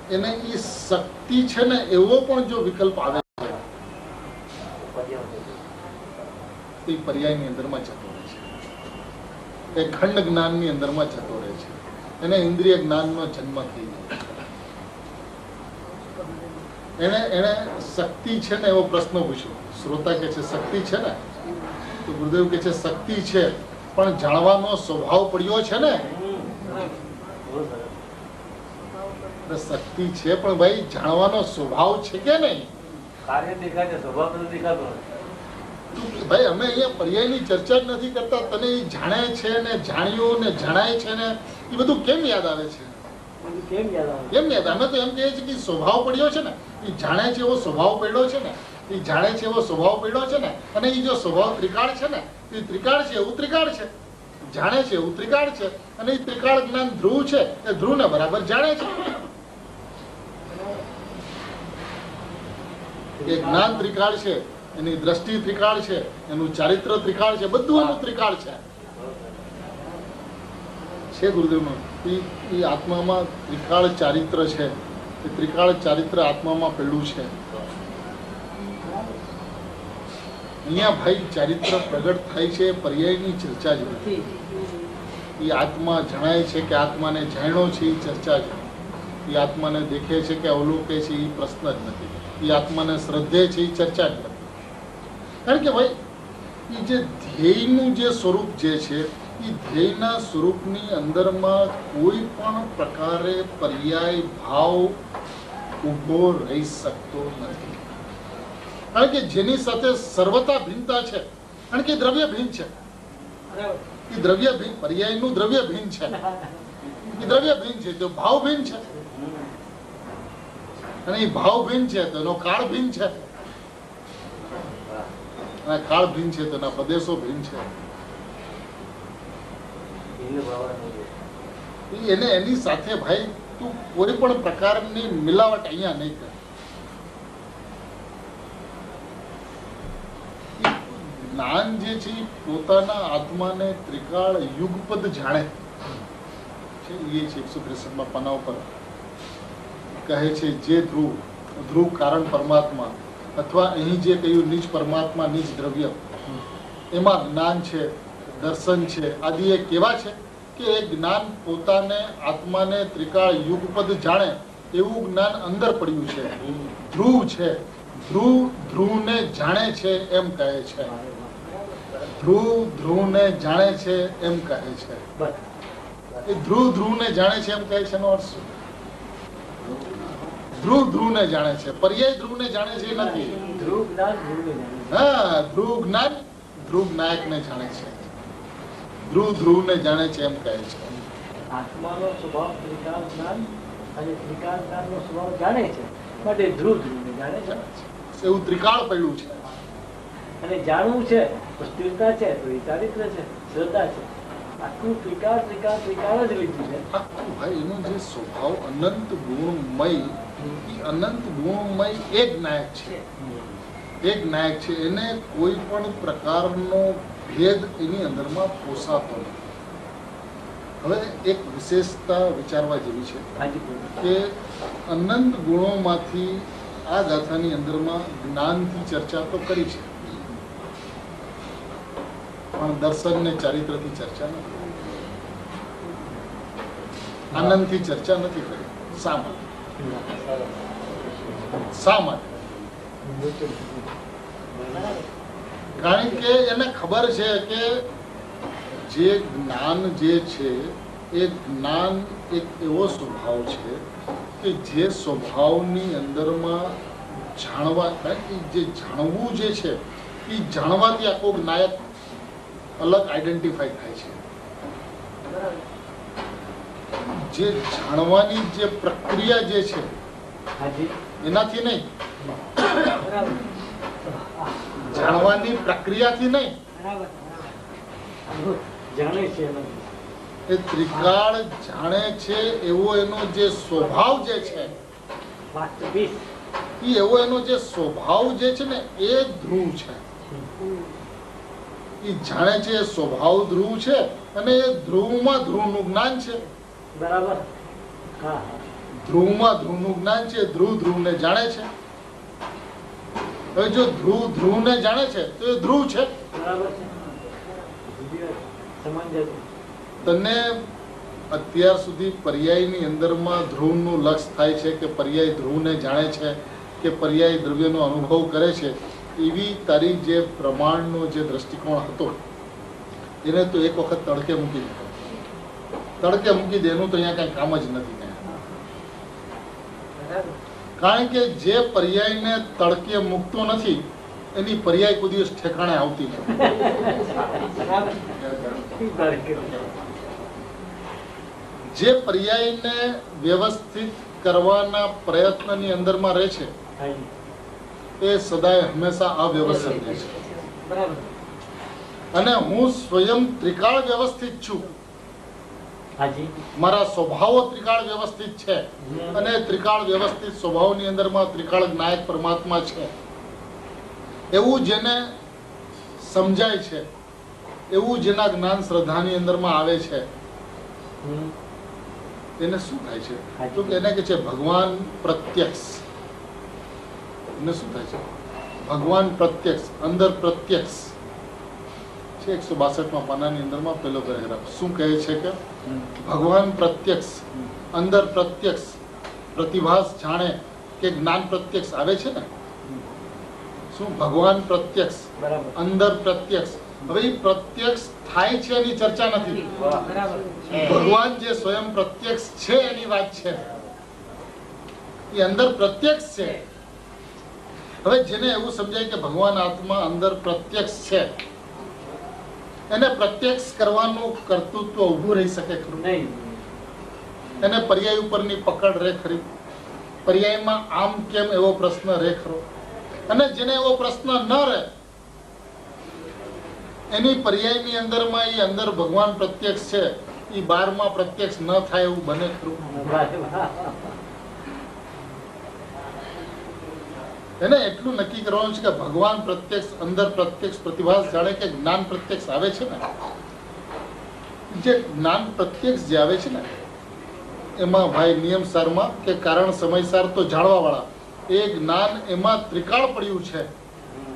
એને એ શક્તિ છે ને એવો પણ જો વિકલ્પ આવે છે તો એ પર્યાયની અંદરમાં જતો રહે છે. એ ખંડ જ્ઞાનની અંદરમાં જતો રહે છે. એને ઇન્દ્રિય જ્ઞાનનો જન્મ થઈ જાય. એને શક્તિ છે ને એવો પ્રશ્ન પૂછ્યો. શ્રોતા કે છે શક્તિ છે ને, તો ગુરુદેવ કે છે શક્તિ છે પણ જાણવાનો સ્વભાવ પડ્યો છે ને. શક્તિ છે પણ ભાઈ જાણવાનો સ્વભાવ છે કે નહીં? કાર્ય દેખાય છે, સ્વભાવ નથી દેખાતો. ભાઈ અમે અહીંયા પર્યાયની ચર્ચા જ નથી કરતા. તને એ જાણે છે ને જાણ્યું ને જણાય છે ને એ બધું કેમ યાદ આવે છે? કેમ યાદ? અમે તો એમ કહીએ છીએ કે સ્વભાવ પડ્યો છે ને, એ જાણે છે એવો સ્વભાવ પડ્યો છે ને, અને એ જો સ્વભાવ ત્રિકાળ છે ને એ ત્રિકાળ છે એવું ત્રિકાળ છે, જાણે છે એવું ત્રિકાળ છે. અને એ ત્રિકાળ જ્ઞાન ધ્રુવ છે એ ધ્રુવને બરાબર જાણે છે. એ જ્ઞાન ત્રિકાળ છે, એની દ્રષ્ટિ ત્રિકાળ છે, એનું ચારિત્ર ત્રિકાળ છે, બધું એનું ત્રિકાળ છે. છે ગુરુદેવનો એ આત્મામાં ત્રિકાળ ચારિત્ર છે. એ ત્રિકાળ ચારિત્ર આત્મામાં પેલું છે. અહીંયા ભાઈ ચારિત્ર પ્રગટ થાય છે, પર્યાયની ચર્ચા જ નથી. એ આત્મા જણાય છે કે આત્માને જાણ્યો છે, એ ચર્ચા જ નથી. એ આત્માને દેખે છે કે અવલોકે છે, એ પ્રશ્ન જ નથી. એ આત્માને શ્રદ્ધે છે, એ ચર્ચા જ નથી. કારણ કે ભાઈ એ જે ધ્યેયનું જે સ્વરૂપ જે છે, એ ધ્યેયના સ્વરૂપની અંદરમાં કોઈ પણ પ્રકારે પર્યાય ભાવ ઊભો રહી શકતો નથી. કારણ કે જેની સાથે સર્વતા ભિન્નતા છે, કારણ કે દ્રવ્ય ભિન્ન છે. એ દ્રવ્ય ભિન્ન, પર્યાયનું દ્રવ્ય ભિન્ન છે. એ દ્રવ્ય ભિન્ન છે તો ભાવ ભિન્ન છે, અને એ ભાવ ભિન્ન છે તો એનો કાળ ભિન્ન છે, અને કાળ ભિન્ન છે તો એના પ્રદેશો ભિન્ન છે. એને એની સાથે ભાઈ તું કોઈ પણ પ્રકારની મિલાવટ અહીંયા નહીં કર. જ્ઞાન જે છે એ પોતાના આત્માને ત્રિકાળ યુગપદ જાણે છે. એ છે 163 પાના ઉપર કહે છે જે ધ્રુવ કારણ પરમાત્મા, અથવા અહીં જે કહ્યું નિજ પરમાત્મા નિજ દ્રવ્ય, એમાં જ્ઞાન છે, દર્શન છે, આદિ એ કેવા છે કે એ જ્ઞાન પોતાને આત્માને ત્રિકાળ યુગપદ જાણે એવું જ્ઞાન અંદર પડ્યું છે. ધ્રુવ છે, ધ્રુવને જાણે છે એમ કહે છે. ધ્રુવને જાણે છે એમ કહે છે. એ ધ્રુવને જાણે છે એમ કહે છે એનો અર્થ શું? ધ્રુવને જાણે છે, પર્યાય ધ્રુવને જાણે છે નથી. હા, ધ્રુવ જ્ઞાન ધ્રુવ નાયકને જાણે છે. ધ્રુવને જાણે છે એમ કહે છે. આત્માનો સ્વભાવ ત્રિકાળ જ્ઞાન અને ત્રિકાળ જ્ઞાનનો સ્વભાવ જાણે છે, માટે ધ્રુવને જાણે છે. એવું ત્રિકાળ પડ્યું છે. અને જાણવું છે તો સ્થિરતા છે, તો એ ચારિત્ર છે, શ્રદ્ધા છે. આખું ત્રિકાળ જ લીધું છે. આખું ભાઈ એનો જે સ્વભાવ અનંત ગુણમય, અનંત ગુણમય એક નાયક છે. એક નાયક છે. એને કોઈ પણ પ્રકારનો ભેદ એની અંદરમાં પોસાતો નથી. હવે એક વિશેષતા વિચારવા જેવી છે કે અનંત ગુણોમાંથી આ ગાથાની અંદરમાં જ્ઞાનથી ચર્ચા તો કરી છે, પણ દર્શન ને ચારિત્રથી ચર્ચા નથી, આનંદથી ચર્ચા નથી કરી. શા માટે? શા માટે? કારણ કે એને ખબર છે કે જે જ્ઞાન જે છે એ જ્ઞાન એક એવો સ્વભાવ છે કે જે સ્વભાવની અંદરમાં જાણવા, જે જાણવું જે છે એ જાણવાથી આખો નાયક અલગ આઈડેન્ટિફાઈ થાય છે. જે જાણવાની જે પ્રક્રિયા જે છે એનાથી નહીં, જાણવાની પ્રક્રિયાથી નહીં, જાણે છે એ ત્રિકાળ જાણે છે એવો એનો જે સ્વભાવ જે છે, એવો એનો જે સ્વભાવ જે છે ને એ ધ્રુવ છે. એ જાણે છે, એ સ્વભાવ ધ્રુવ છે, અને એ ધ્રુવમાં ધ્રુવનું જ્ઞાન છે. બરાબર. ધ્રુવમાં ધ્રુવનું જ્ઞાન છે. ધ્રુવને જાણે છે. હવે જો ધ્રુવને જાણે છે તો એ ધ્રુવ છે. બરાબર છે. તને અત્યાર સુધી પર્યાયની અંદરમાં ધ્રુવનું લક્ષ થાય છે કે પર્યાય ધ્રુવને જાણે છે કે પર્યાય દ્રવ્યનો અનુભવ કરે છે, એવી તારી જે પ્રમાણનો જે દ્રષ્ટિકોણ હતો એને તો એક વખત તડકે મૂકી દે. તડકે મૂકી દે, એનું તો અહીંયા કઈ કામ જ નથી. કારણ કે જે પર્યાયને તડકે મૂકતો નથી એની પર્યાય કોઈ દિવસ ઠેકાણે આવતી નથી. જે પર્યાયને વ્યવસ્થિત કરવાના પ્રયત્નની અંદરમાં રહે છે એ સદાય હંમેશા અવ્યવસ્થિત રહે છે. અને હું સ્વયં ત્રિકાળ વ્યવસ્થિત છું. મારા સ્વભાવો ત્રિકાળ વ્યવસ્થિત છે, અને ત્રિકાળ વ્યવસ્થિત સ્વભાવની અંદરમાં ત્રિકાળ નાયક પરમાત્મા છે. એવું જેને સમજાય છે, એવું જેના જ્ઞાન શ્રદ્ધાની અંદરમાં આવે છે, એને શું થાય છે? તો કે એને કે છે ભગવાન પ્રત્યક્ષ. એને શું થાય છે? ભગવાન પ્રત્યક્ષ, અંદર પ્રત્યક્ષ છે. 162માં પાનાની અંદરમાં પહેલો પેરેગ્રાફ શું કહે છે કે ભગવાન પ્રત્યક્ષ, અંદર પ્રત્યક્ષ, પ્રતિભાસ જાણે કે જ્ઞાન પ્રત્યક્ષ આવે છે ને. શું ભગવાન પ્રત્યક્ષ, અંદર પ્રત્યક્ષ. હવે એ પ્રત્યક્ષ થાય છે એની ચર્ચા નથી. ભગવાન જે સ્વયં પ્રત્યક્ષ છે એની વાત છે. એ અંદર પ્રત્યક્ષ છે. હવે જેને એવું સમજાય કે ભગવાન આત્મા અંદર પ્રત્યક્ષ છે, એને પ્રત્યક્ષ કરવાનું કર્તૃત્વ ઊભું રહી શકે ખરું? નહીં. એને પર્યાય ઉપરની પકડ રહે ખરી? પર્યાયમાં આમ કેમ એવો પ્રશ્ન રહે ખરો? અને જેને એવો પ્રશ્ન ન રહે એની પર્યાયની અંદરમાં એ અંદર ભગવાન પ્રત્યક્ષ છે, એ 12માં પ્રત્યક્ષ ન થાય એવું બને ખરું? એને એટલું નક્કી કરવાનું છે કે ભગવાન પ્રત્યક્ષ, અંદર પ્રત્યક્ષ, પ્રતિભાસ જાણે કે જ્ઞાન પ્રત્યક્ષ આવે છે ને, જે જ્ઞાન પ્રત્યક્ષ જે આવે છે ને એમાં ભાઈ નિયમસારમાં કે કારણ સમયસાર તો જાણવા વાળા એ જ્ઞાન એમાં ત્રિકાળ પડ્યું છે.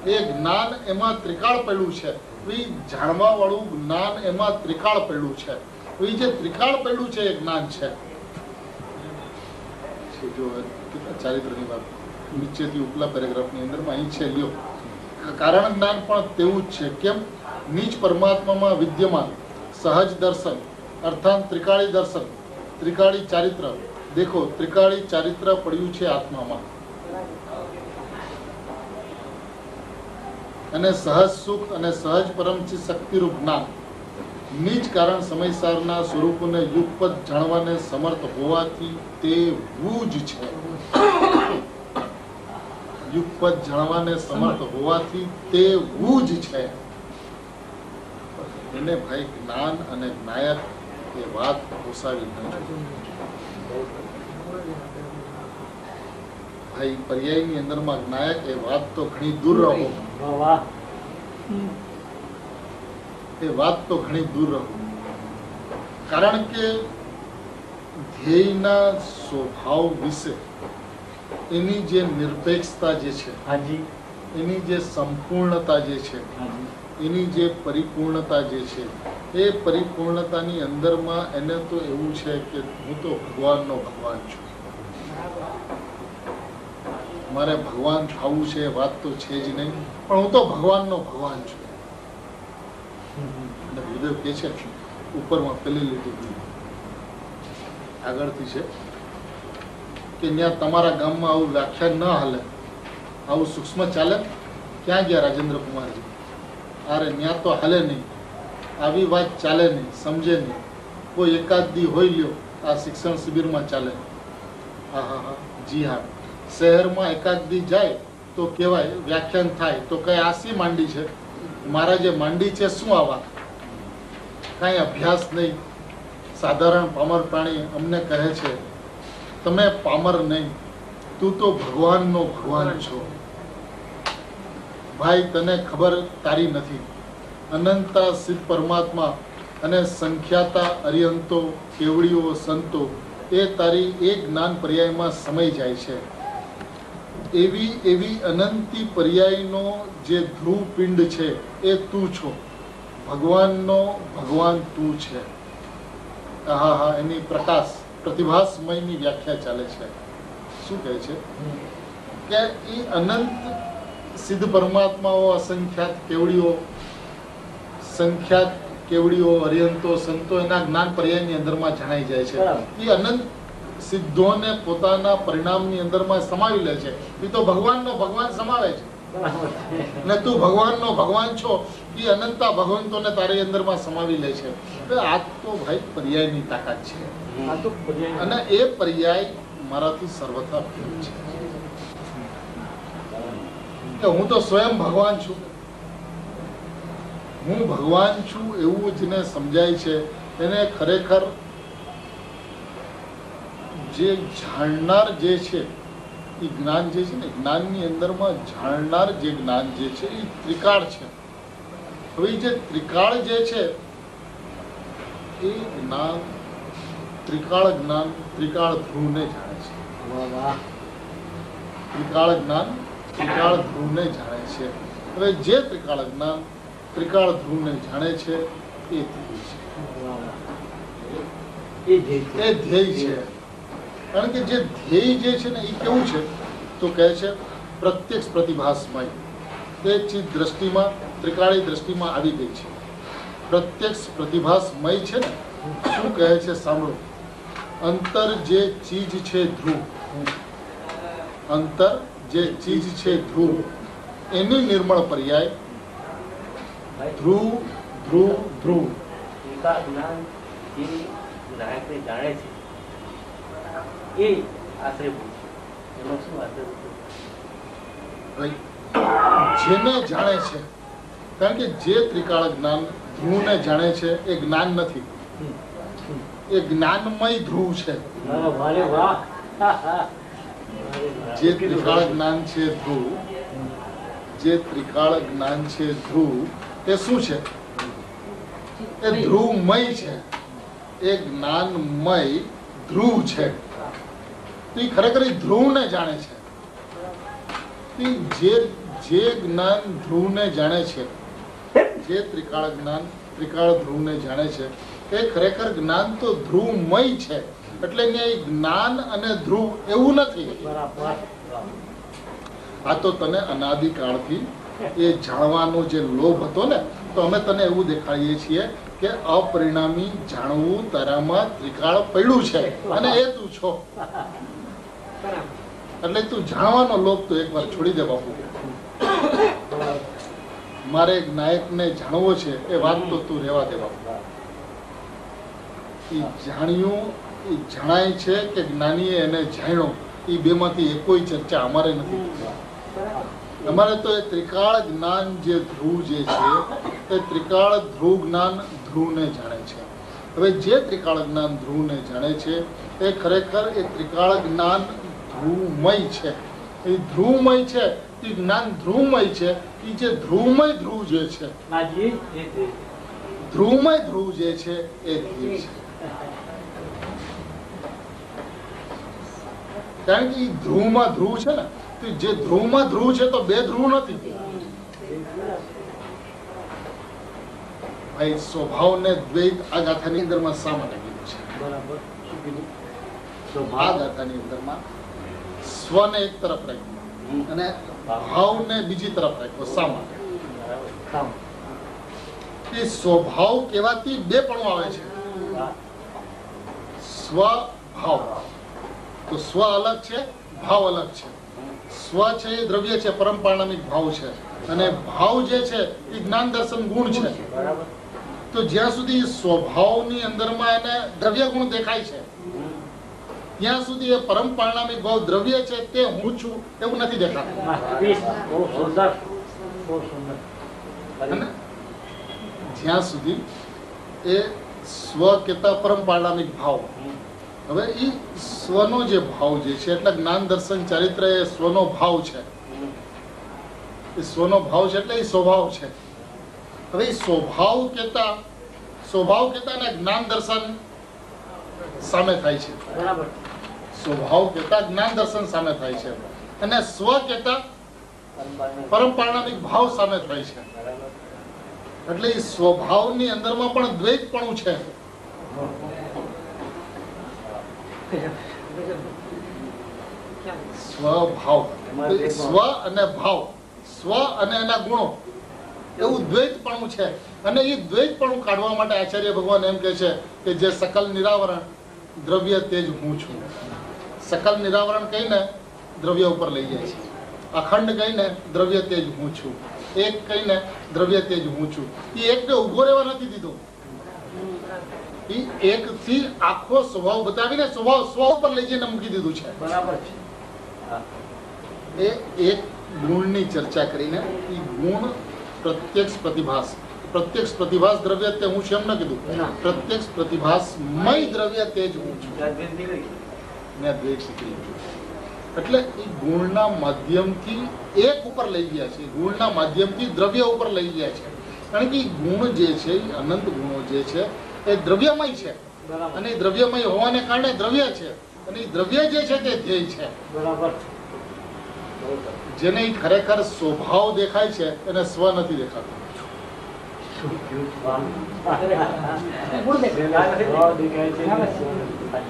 એ જ્ઞાન એમાં ત્રિકાળ પડ્યું છે. એ જાણવા વાળું જ્ઞાન એમાં ત્રિકાળ પડ્યું છે. એ જે ત્રિકાળ પડ્યું છે એ જ્ઞાન છે. જો ચારિત્રની વાત નીચેથી ઉપલા પેરેગ્રાફની અંદરમાં અહીં છે, લ્યો. કારણ જ્ઞાન પણ તેવું જ છે. કેમ? નીચ પરમાત્મામાં વિદ્યમાન સહજ દર્શન અર્થાત ત્રિકાળી દર્શન, ત્રિકાળી ચારિત્ર. દેખો, ત્રિકાળી ચારિત્ર પડ્યું છે આત્મામાં. અને સહજ સુખ અને સહજ પરમચિત શક્તિરૂપ જ્ઞાન નીચ કારણ સમયસારના સ્વરૂપોને યુગપદ જાણવાને સમર્થ હોવાથી તેવું જ છે. યુગપદ જાણવાને સમર્થ હોવાથી તેવું જ છે. એને ભાઈ જ્ઞાન અને જ્ઞાયક એ વાત પોસાવી નથી. ભાઈ પર્યાયની અંદરમાં જ્ઞાયક એ વાત તો ઘણી દૂર રહો. એ વાત તો ઘણી દૂર રહો. કારણ કે ધ્યેયના સ્વભાવ વિશે એની જે નિરપેક્ષતા જે છે, એની જે સંપૂર્ણતા જે છે, એની જે પરિપૂર્ણતા જે છે, એ પરિપૂર્ણતાની અંદરમાં એને તો એવું છે કે હું તો ભગવાનનો ભગવાન છું. મારે ભગવાન થવું છે એ વાત તો છે જ નહીં, પણ હું તો ભગવાનનો ભગવાન છું. અને ગુરુદેવ કે છે ઉપરમાં પેલી લીટી આગળથી છે કે ત્યાં તમારા ગામમાં આવું વ્યાખ્યાન ન હાલે, આવું સૂક્ષ્મ ચાલે. ક્યાં ગયા રાજેન્દ્ર કુમારજી? અરે ત્યાં તો હાલે નહીં, આવી વાત ચાલે નહીં, સમજે નહીં. કોઈ એકાદ દી હોય લ્યો આ શિક્ષણ શિબિરમાં ચાલે. હા હા હા, જી હા. શહેરમાં એકાદ દી જાય તો કહેવાય વ્યાખ્યાન થાય તો કઈ આસી માંડી છે, મારા જે માંડી છે શું આ વાત? કાંઈ અભ્યાસ નહીં, સાધારણ પામર પ્રાણી અમને કહે છે તમે પામર નહીં, તું તો ભગવાનનો ભગવાન છો. ભાઈ તને ખબર તારી નથી. અનંતા સિદ્ધ પરમાત્મા અને સંખ્યાતા અરિયંતો કેવડીઓ સંતો એ તારી એક જ્ઞાન પર્યાયમાં સમય જાય છે. એવી એવી અનંતી પર્યાયનો જે ધ્રુવ પિંડ છે એ તું છો. ભગવાનનો ભગવાન તું છે. હા હા, એની પ્રકાશ પ્રતિભાસમયની વ્યાખ્યા ચાલે છે. શું કહે છે કે એ અનંત સિદ્ધ પરમાત્માઓ અસંખ્યાત કેવડીઓ, સંખ્યાત કેવડીઓ, અરિયંતો, સંતો એના જ્ઞાન પર્યાયની અંદરમાં જણાઈ જાય છે. એ અનંત સિદ્ધોને પોતાના પરિણામની અંદરમાં સમાવી લે છે. એ તો ભગવાનનો ભગવાન સમાવે છે. ને તું ભગવાનનો ભગવાન છો એ અનંતા ભગવંતોને તારી અંદરમાં સમાવી લે છે. આ તો ભાઈ પર્યાયની તાકાત છે. અને એ પર્યાય મારાથી સર્વથા ભિન્ન છે કે હું તો સ્વયં ભગવાન છું. હું ભગવાન છું એવું જેને સમજાય છે એને ખરેખર જે જાણનાર જે છે એ જ્ઞાન જે છે ને, જ્ઞાનની અંદરમાં જાણનાર જે જ્ઞાન જે છે એ ત્રિકાળ છે. હવે જે ત્રિકાળ જે છે એ જ્ઞાન ત્રિકાળ જ્ઞાન ત્રિકાળ ધ્રુવને જાણે છે. વાહ વાહ. ત્રિકાળ જ્ઞાન ત્રિકાળ ધ્રુવને જાણે છે. હવે જે ત્રિકાળ જ્ઞાન ત્રિકાળ ધ્રુવને જાણે છે એ ધ્યેય છે. વાહ વાહ. એ ધ્યેય એ ધ્યેય છે. કારણ કે જે ધ્યેય જે છે ને એ કેવું છે તો કહે છે પ્રત્યક્ષ પ્રતિભાસમય. તે ચીજ દ્રષ્ટિમાં ત્રિકાળી દ્રષ્ટિમાં આવી ગઈ છે. પ્રત્યક્ષ પ્રતિભાસમય છે ને શું કહે છે સાંભળો. અંતર જે ચીજ છે ધ્રુવ, અંતર જે ચીજ છે ધ્રુવ એની નિર્મળ પર્યાય ભાઈ. ધ્રુવ ધ્રુવ ધ્રુવ. ત્રિકાળ જ્ઞાન જે નાયકને જાણે છે એ આશ્રયભૂત છે. એમાં શું આશ્રયભૂત? જેને જાણે છે, કારણ કે જે ત્રિકાળ જ્ઞાન ધ્રુવને જાણે છે એ જ્ઞાન નથી, એ જ્ઞાનમય ધ્રુવ છે. વાહ વાહ. જે ત્રિકાળ જ્ઞાન છે ધ્રુવ, જે ત્રિકાળ જ્ઞાન છે ધ્રુવ એ શું છે? એ ધ્રુવમય છે, એ જ્ઞાનમય ધ્રુવ છે. તો એ ખરેખર એ ધ્રુવને જાણે છે. જે જે જ્ઞાન ધ્રુવને જાણે છે, જે ત્રિકાળ જ્ઞાન ત્રિકાળ ધ્રુવને જાણે છે એ ખરેખર જ્ઞાન તો ધ્રુવમય છે. એટલે અહીંયા જ્ઞાન અને ધ્રુવ એવું નથી. બરાબર. આ તો તને અનાદિકાળથી એ જાણવાનો જે લોભ હતો ને, તો અમે તને એવું દેખાડીએ છીએ કે અપરિણામી જાણવું તારામાં ત્રિકાળ પડ્યું છે અને એ તું છો. એટલે તું જાણવાનો લોભ તો એકવાર છોડી દે બાપુ. મારે એક નાયકને જાણવો છે એ વાત તો તું રહેવા દે બાપુ. એ જાણ્યું, એ જણાય છે કે જ્ઞાનીએ એને જાણ્યો, એ બેમાંથી એકોય ચર્ચા અમારે નથી. અમારે તો એ ત્રિકાળ જ્ઞાન જે ધ્રુવ જે છે એ ત્રિકાળ ધ્રુવ જ્ઞાન ધ્રુવને જાણે છે. હવે જે ત્રિકાળ જ્ઞાન ધ્રુવને જાણે છે એ ખરેખર એ ત્રિકાળ જ્ઞાન ધ્રુવમય છે. એ ધ્રુવમય છે, એ જ્ઞાન ધ્રુવમય છે. એ જે ધ્રુવમય ધ્રુવ જે છે, નાજી એ ધ્રુવમય ધ્રુવ જે છે એ ધ્યેય છે. કારણ કે ધ્રુવમાં ધ્રુવ છે ને, તો જે ધ્રુવમાં ધ્રુવ છે તો બે ધ્રુવ નથી ભાઈ. સ્વભાવને દ્વૈત આ ગાથાની અંદરમાં શા માટે કીધું છે? બરાબર. શું કીધું? આ ગાથાની અંદરમાં સ્વને એક તરફ રાખ્યો અને ભાવને બીજી તરફ રાખ્યો. શા માટે? એ સ્વભાવ કહેવાથી બે પણ આવે છે. સ્વભાવ તો સ્વ અલગ છે, ભાવ અલગ છે. સ્વ છે એ દ્રવ્ય છે, પરમપારણામિક ભાવ છે, અને ભાવ જે છે એ જ્ઞાન દર્શન ગુણ છે. તો જ્યાં સુધી સ્વભાવની અંદરમાં એને દ્રવ્ય ગુણ દેખાય છે ત્યાં સુધી એ પરમપારણામિક ભાવ દ્રવ્ય છે તે હું છું એવું નથી દેખાતું. બહુ સુંદર, બહુ સુંદર. અને જ્યાં સુધી એ સ્વ કહેતા પરમપારણામિક ભાવ, હવે એ સ્વનો જે ભાવ જે છે એટલે જ્ઞાન દર્શન ચારિત્ર એ સ્વનો ભાવ છે. એ સ્વનો ભાવ છે એટલે એ સ્વભાવ છે. હવે એ સ્વભાવ કહેતા અને જ્ઞાન દર્શન સામે થાય છે. બરાબર. સ્વભાવ કહેતા જ્ઞાન દર્શન સામે થાય છે અને સ્વ કહેતા પરમપારણામિક ભાવ સામે થાય છે. એટલે એ સ્વભાવની અંદરમાં પણ દ્વૈતપણું છે. સ્વભાવ, સ્વ અને ભાવ, સ્વ અને એના ગુણો એવું દ્વૈતપણું છે. અને એ દ્વૈતપણું કાઢવા માટે આચાર્ય ભગવાન એમ કહે છે કે જે સકલ નિરાવરણ દ્રવ્ય તેજ હું છું. સકલ નિરાવરણ કહીને દ્રવ્ય ઉપર લઈ જાય છે. અખંડ કહીને દ્રવ્ય તેજ હું છું. એક કહીને દ્રવ્ય તેજ હું છું. એ એકને ઉભો રહેવા નથી દીધો. એ એકથી આખો સ્વભાવ બતાવીને સ્વભાવ સ્વ ઉપર લઈ જઈને મૂકી દીધું છે. બરાબર છે. એ એક ગુણની ચર્ચા કરીને એ ગુણ પ્રત્યક્ષ પ્રતિભાસ, પ્રત્યક્ષ પ્રતિભાસ દ્રવ્ય તે હું છે એમ ન કીધું. પ્રત્યક્ષ પ્રતિભાસમય દ્રવ્ય તે જ હું છું. ને દ્વૈત નીકળી ગયું. એટલે એ ગુણના માધ્યમથી એક ઉપર લઈ ગયા છે, ગુણના માધ્યમથી દ્રવ્ય ઉપર લઈ ગયા છે. કારણ કે ગુણ જે છે એ અનંત ગુણો જે છે એ દ્રવ્યમય છે. બરાબર. અને એ દ્રવ્યમય હોવાને કારણે દ્રવ્ય છે, અને એ દ્રવ્ય જે છે તે ધ્યેય છે. બરાબર. જેને ઈ ખરેખર સ્વભાવ દેખાય છે એને સ્વ નથી દેખાતો.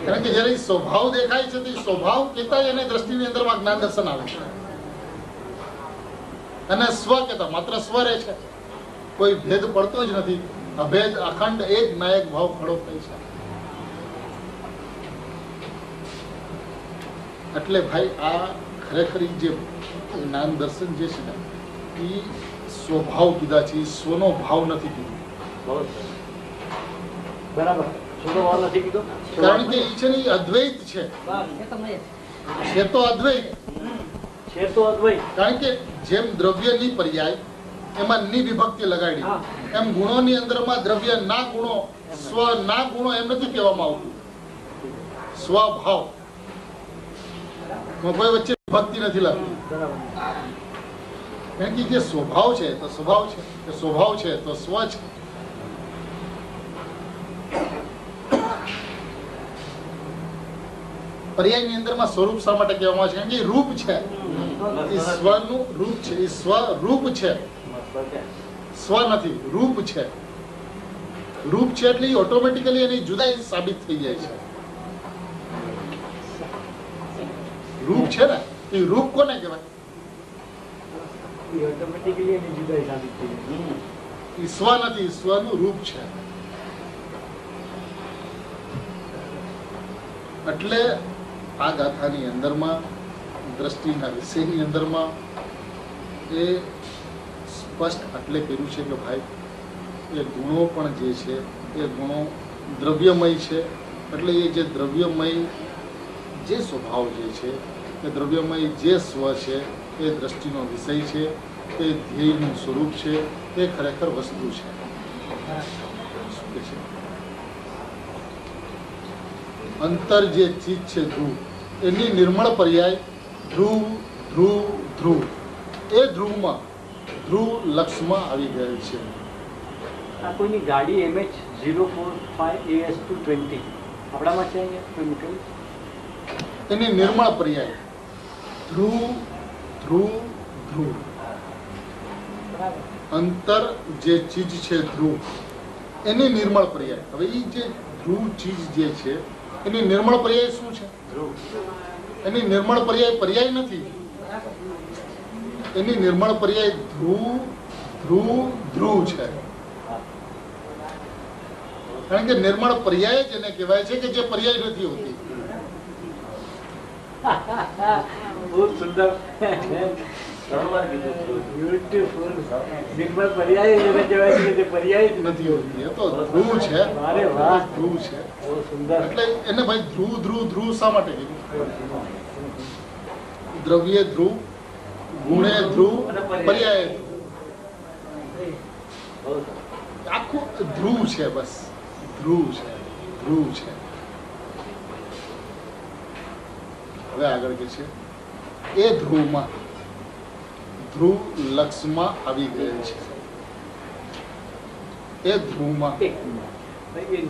કારણ કે જયારે ઈ સ્વભાવ દેખાય છે તો ઈ સ્વભાવ કહેતા એને દ્રષ્ટિની અંદરમાં જ્ઞાન દર્શન આવે છે, અને સ્વ કહેતા માત્ર સ્વ રહે છે, કોઈ ભેદ પડતો જ નથી. અભેદ અખંડ એક નાયક ભાવ ખડો થાય છે. એટલે ભાઈ આ ખરેખર ઈ જે જ્ઞાન દર્શન જે છે ને એ સ્વભાવ કીધા છે, સ્વનો ભાવ નથી કીધું. બરાબર. છોડો ભાવ નથી કીધો, કારણ કે ઈ છે ને ઈ અદ્વૈત છે, છે તો અદ્વૈત. છે તો અદ્વૈત. કારણ કે જેમ દ્રવ્યની પર્યાય એમાં ની વિભક્તિ લગાડી, હા. એમ ગુણોની અંદરમાં દ્રવ્ય ના ગુણો, સ્વ ના ગુણો એમ નથી કહેવામાં આવતું. સ્વભાવ કોઈ વચ્ચે ભક્તિ નથી લાગતી. બરાબર. કારણ કે જે સ્વભાવ છે તો સ્વભાવ છે, કે સ્વભાવ છે તો સ્વ છે. પર્યાયની અંદરમાં સ્વરૂપ શા માટે કહેવામાં આવે છે? કારણ કે એ રૂપ છે, એ સ્વનું રૂપ છે, એ સ્વરૂપ છે, સ્વ નથી, રૂપ છે. રૂપ છે એટલે ઓટોમેટિકલી એની જુદાઈ સાબિત થઈ જાય છે. રૂપ છે ને એ રૂપ કોને કહેવાય? ઓટોમેટિકલી એની જુદાઈ સાબિત થઈ જાય. એ સ્વ નથી, સ્વનું રૂપ છે. એટલે આ ગાથાની અંદરમાં દ્રષ્ટિના વિષયની અંદરમાં એ સ્પષ્ટ એટલે કર્યું છે કે ભાઈ એ ગુણો પણ જે છે એ ગુણો દ્રવ્યમય છે. એટલે એ જે દ્રવ્યમય જે સ્વભાવ જે છે એ દ્રવ્યમય જે સ્વ છે એ દ્રષ્ટિનો વિષય છે, એ ધ્યેયનું સ્વરૂપ છે, એ ખરેખર વસ્તુ છે. શું કે છે? અંતર જે ચીજ છે ધ્રુવ, એની નિર્મળ પર્યાય ધ્રુવ ધ્રુવ ધ્રુવ. એ ધ્રુવમાં ધ્રુવ લક્ષમાં આવી ગયેલ છે. આ કોઈની ગાડી MH045AS220 આપણામાં છે અહીંયા કોઈ મૂકેલું? એની નિર્મળ પર્યાય ધ્રુવ ધ્રુવ ધ્રુવ. અંતર જે ચીજ છે ધ્રુવ, એની નિર્મળ પર્યાય. હવે એ જે ધ્રુવ ચીજ જે છે એની નિર્મળ પર્યાય શું છે? એની નિર્મળ પર્યાય નથી. એની નિર્મળ પર્યાય ધ્રુવ ધ્રુવ ધ્રુવ છે. કારણ કે નિર્મળ પર્યાય જ એને કહેવાય છે કે જે પર્યાય નથી હોતી. બહુ સુંદર. બ્યુટીફુલ. નિર્મળ પર્યાય એને કહેવાય છે કે જે પર્યાય જ નથી હોતી. એ તો ધ્રુવ છે. અરે વાહ. ધ્રુવ છે. બહુ સુંદર. એટલે એને ભાઈ ધ્રુવ ધ્રુવ ધ્રુવ શા માટે કીધું? દ્રવ્ય ધ્રુવ, ગુણે ધ્રુવ, પર્યાય ધ્રુવ. આખું ધ્રુવ છે. બસ ધ્રુવ છે, ધ્રુવ છે. હવે આગળ કે છે એ ધ્રુવમાં ધ્રુવ લક્ષમાં આવી ગયેલ છે. એ ધ્રુવમાં એ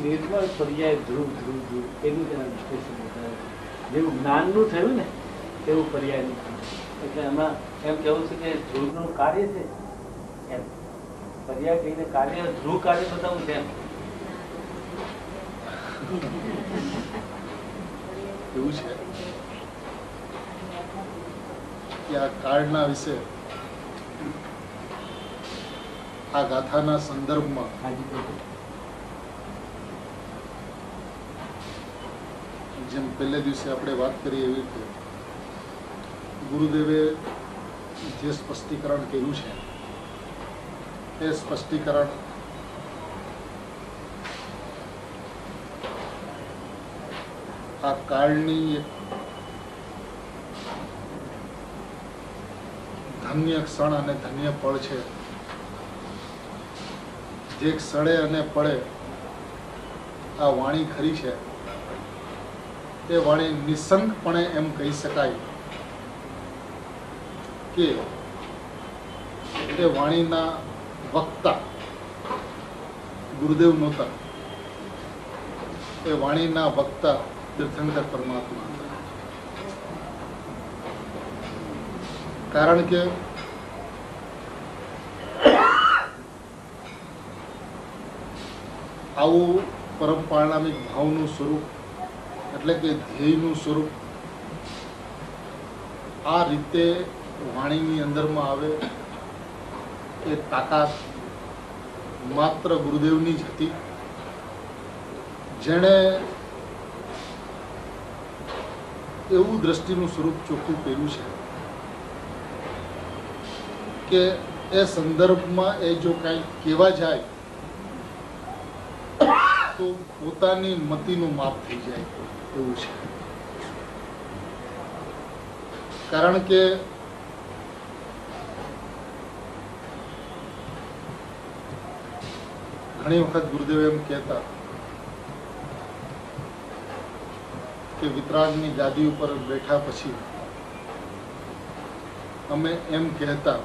નિર્મળ પર્યાય ધ્રુવ ધ્રુવ ધ્રુવ એનું જેવું જ્ઞાનનું થયું ને તેવું પર્યાયનું થયું. એટલે એમાં એમ કહેવું છે કે ધ્રુવનું કાર્ય છે એમ પર્યાય કહીને કાર્ય ધ્રુવ કાર્ય બતાવું છે એમ. એવું છે કે આ કાળના વિશે આ ગાથાના સંદર્ભમાં જેમ પહેલે દિવસે આપણે વાત કરી એવી રીતે ગુરુદેવે જે સ્પષ્ટીકરણ કર્યું છે એ સ્પષ્ટીકરણ આ કાળની એક ધન્ય ક્ષણ અને ધન્ય પળ છે. જે ક્ષણે અને પળે આ વાણી ખરી છે એ વાણી નિસંકપણે એમ કહી શકાય કે એ વાણીના વક્તા ગુરુદેવ નહોતા, એ વાણીના વક્તા તીર્થંકર પરમાત્મા હતા. કારણ કે આવું પરમ પારણામિક ભાવનું સ્વરૂપ એટલે કે ધ્યેયનું સ્વરૂપ આ રીતે વાણીની અંદરમાં આવે એ તાકાત માત્ર ગુરુદેવની જ હતી, જેણે એવું દ્રષ્ટિનું સ્વરૂપ ચોખ્ખું કર્યું છે કે એ સંદર્ભમાં એ જો કાંઈ કહેવા જાય તો પોતાની મતિનું માપ થઈ જાય એવું છે. કારણ કે ઘણી વખત ગુરુદેવ એમ કહેતા કે વિતરાગની ગાદી ઉપર બેઠા પછી અમે એમ કહેતા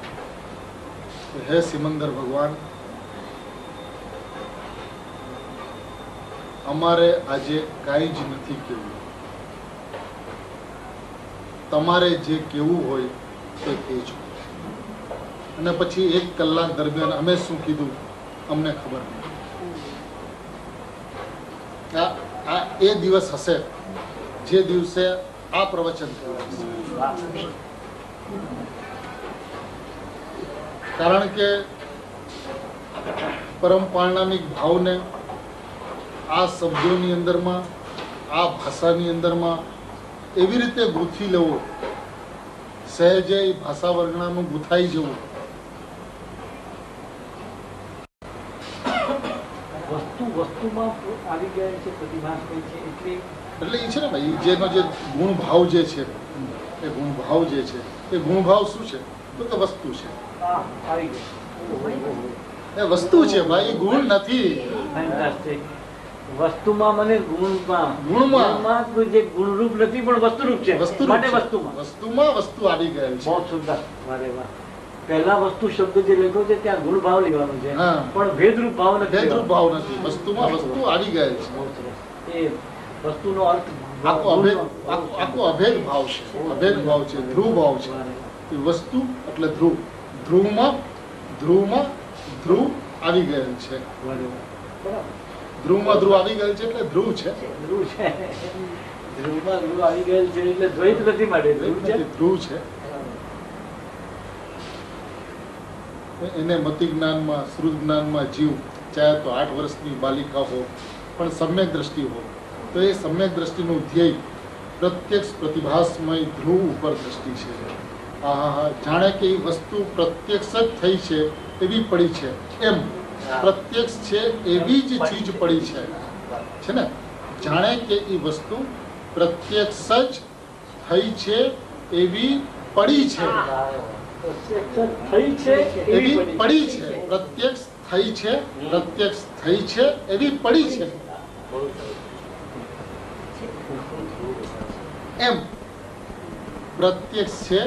કે હે સિમંદર ભગવાન, અમારે આજે કાંઈ જ નથી કહેવું, તમારે જે કહેવું હોય તે કહેજો. અને પછી 1 કલાક દરમિયાન અમે શું કીધું અમને ખબર નહીં. આ એ દિવસ હશે જે દિવસે આ પ્રવચન થયું હશે. કારણ કે પરમ પારણામિક ભાવને આ શબ્દોની અંદરમાં, આ ભાષાની અંદરમાં એવી રીતે ગૂંથી લેવો, સહેજે ભાષા વર્ગણાનું ગૂંથાઈ જવું. વસ્તુમાં આવી ગયા છે, પ્રતિભાસ હોય છે એટલે એ છે ને ભાઈ, જેનો જે ગુણ ભાવ જે છે એ ગુણ ભાવ જે છે એ ગુણ ભાવ શું છે તો કે વસ્તુ છે. આવી ગઈ એ વસ્તુ છે ભાઈ, ગુણ નથી. વસ્તુમાં મને ગુણમાં જે ગુણરૂપ નથી પણ વસ્તુરૂપ છે. માટે વસ્તુમાં વસ્તુ આવી ગયેલ છે. બહુ સુંદર. વારે વાહ. પહેલા વસ્તુ શબ્દ જે લખ્યો છે ત્યાં ગુણ ભાવ લેવાનો છે, પણ ભેદરૂપ ભાવ નથી. ભેદરૂપ ભાવ નથી, વસ્તુમાં વસ્તુ આવી ગયેલ છે. એ વસ્તુનો અર્થ આખો અભેદ ભાવ છે, અભેદ ભાવ છે, ધ્રુવ ભાવ છે. એ વસ્તુ એટલે ધ્રુવ, ધ્રુવમાં ધ્રુવ આવી ગયેલ છે. ધ્રુવમાં ધ્રુવ આવી ગયેલ છે એટલે ધ્રુવ છે. ધ્રુવમાં ધ્રુવ આવી ગયેલ છે એટલે દ્વૈત નથી માટે ધ્રુવ છે. એને મતિ જ્ઞાનમાં, શ્રુત જ્ઞાનમાં જીવ ચાહે તો 8 વર્ષની બાલિકા હો, પણ સમ્યક દ્રષ્ટિ હો તો એ સમ્યક દ્રષ્ટિનું ધ્યેય પ્રત્યક્ષ પ્રતિભાસમય ધ્રુવ ઉપર દ્રષ્ટિ છે. હા, જાણે કે એ વસ્તુ પ્રત્યક્ષ જ થઈ છે એવી પડી છે, એમ પ્રત્યક્ષ છે એવી જ ચીજ પડી છે ને. જાણે કે એ વસ્તુ પ્રત્યક્ષ જ થઈ છે એવી પડી છે, એવી પડી છે. પ્રત્યક્ષ થઈ છે, પ્રત્યક્ષ થઈ છે એવી પડી છે, એમ પ્રત્યક્ષ છે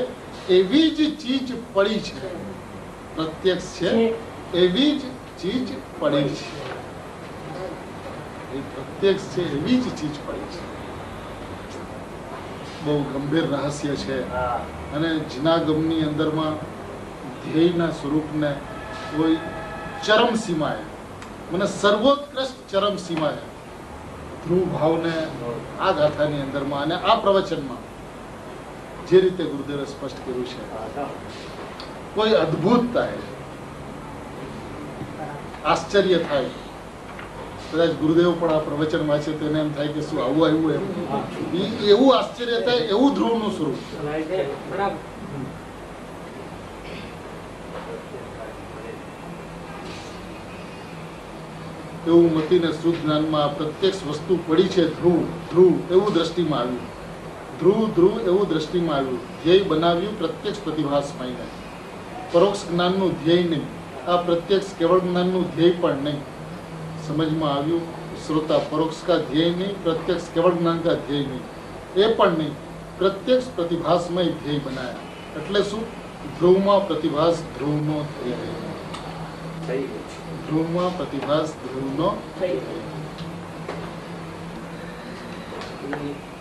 એવી જ ચીજ પડી છે. પ્રત્યક્ષ છે એવી જ ચીજ પડી છે. પ્રત્યક્ષ છે એવી જ ચીજ પડી છે. બહુ ગંભીર રહસ્ય છે. અને જિનાગમની અંદરમાં ધ્યેયના સ્વરૂપને કોઈ ચરમ સીમાએ, મને સર્વોત્કૃષ્ટ ચરમ સીમાએ ધ્રુવ ભાવને આ ગાથાની અંદરમાં અને આ પ્રવચનમાં જે રીતે ગુરુદેવે સ્પષ્ટ કર્યું છે, કોઈ અદ્ભુતતા, આશ્ચર્ય થાય. કદાચ ગુરુદેવ પણ આ પ્રવચન વાંચે તો એને એમ થાય કે શું આવું આવ્યું, એમ એવું આશ્ચર્ય થાય, એવું ધ્રુવનું સ્વરૂપ. એવું મતીને શુદ્ધ જ્ઞાનમાં પ્રત્યક્ષ વસ્તુ પડી છે. ધ્રુવ એવું દ્રષ્ટિમાં આવ્યું, ધ્રુવ એવું દ્રષ્ટિમાં આવ્યું. ધ્યેય બનાવ્યું પ્રત્યક્ષ પ્રતિભાસમયને. પરોક્ષ જ્ઞાનનું ધ્યેય નહીં, આ પ્રત્યક્ષ કેવળ જ્ઞાનનું ધ્યેય પણ નહીં. સમજમાં આવ્યું श्रोता परोक्ष का ध्येय नहीं, प्रत्यक्ष केवल ज्ञान का ध्येय नहीं, એ પણ નહીં, પ્રત્યક્ષ પ્રતિભાસમય ધ્યેય બનાયા. એટલે શું? ધ્રુવમાં પ્રતિભાસ ધ્રુવનો થઈ ગયો. ધ્રુવમાં પ્રતિભાસ ધ્રુવનો થઈ ગયો. એ